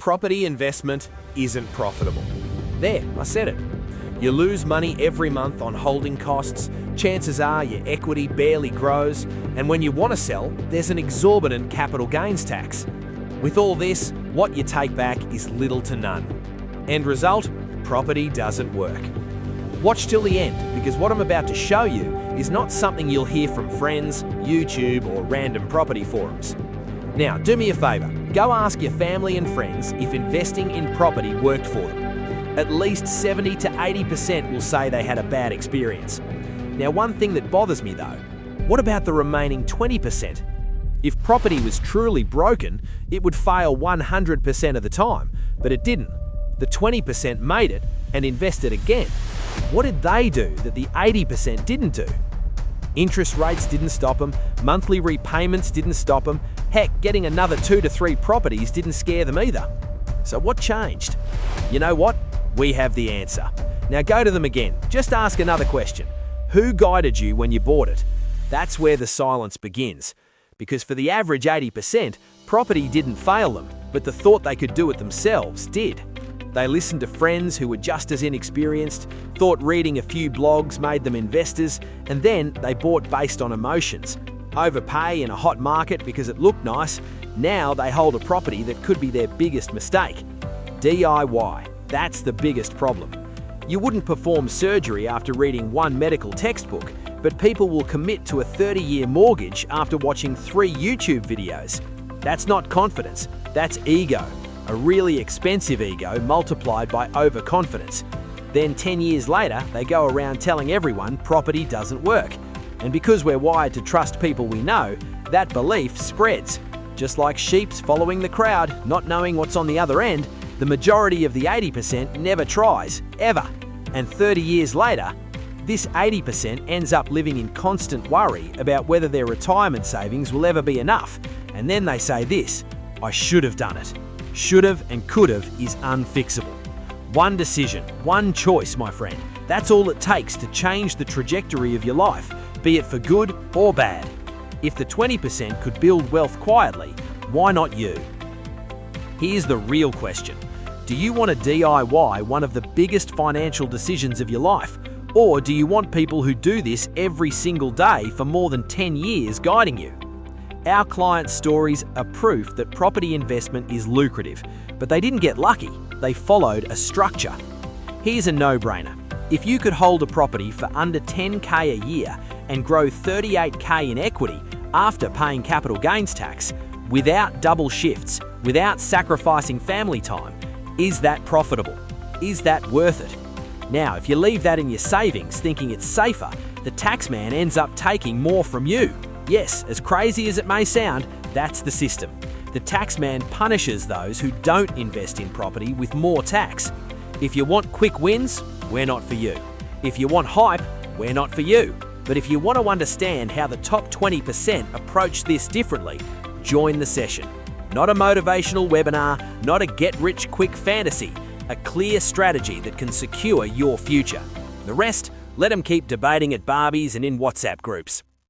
property investment isn't profitable. There, I said it. You lose money every month on holding costs, chances are your equity barely grows, and when you want to sell, there's an exorbitant capital gains tax. With all this, what you take back is little to none. End result, property doesn't work. Watch till the end, because what I'm about to show you is not something you'll hear from friends, YouTube, or random property forums. Now, do me a favour, go ask your family and friends if investing in property worked for them. At least 70 to 80% will say they had a bad experience. Now, one thing that bothers me though, what about the remaining 20%? If property was truly broken, it would fail 100% of the time, but it didn't. The 20% made it and invested again. What did they do that the 80% didn't do? Interest rates didn't stop them, monthly repayments didn't stop them, heck, getting another 2 to 3 properties didn't scare them either. So what changed? You know what? We have the answer. Now go to them again, just ask another question. Who guided you when you bought it? That's where the silence begins. Because for the average 80%, property didn't fail them, but the thought they could do it themselves did. They listened to friends who were just as inexperienced, thought reading a few blogs made them investors, and then they bought based on emotions. Overpay in a hot market because it looked nice, now they hold a property that could be their biggest mistake. DIY, that's the biggest problem. You wouldn't perform surgery after reading one medical textbook, but people will commit to a 30-year mortgage after watching 3 YouTube videos. That's not confidence, that's ego. A really expensive ego multiplied by overconfidence. Then 10 years later, they go around telling everyone property doesn't work. And because we're wired to trust people we know, that belief spreads. Just like sheep's following the crowd, not knowing what's on the other end, the majority of the 80% never tries, ever. And 30 years later, this 80% ends up living in constant worry about whether their retirement savings will ever be enough. And then they say this, I should have done it. Should have and could have is unfixable. One decision, one choice, my friend. That's all it takes to change the trajectory of your life, be it for good or bad. If the 20% could build wealth quietly, why not you? Here's the real question. Do you want to DIY one of the biggest financial decisions of your life? Or do you want people who do this every single day for more than 10 years guiding you? Our clients' stories are proof that property investment is lucrative, but they didn't get lucky, they followed a structure. Here's a no-brainer. If you could hold a property for under 10K a year and grow 38K in equity after paying capital gains tax, without double shifts, without sacrificing family time, is that profitable? Is that worth it? Now, if you leave that in your savings thinking it's safer, the taxman ends up taking more from you. Yes, as crazy as it may sound, that's the system. The taxman punishes those who don't invest in property with more tax. If you want quick wins, we're not for you. If you want hype, we're not for you. But if you want to understand how the top 20% approach this differently, join the session. Not a motivational webinar, not a get-rich-quick fantasy, a clear strategy that can secure your future. The rest, let them keep debating at Barbies and in WhatsApp groups.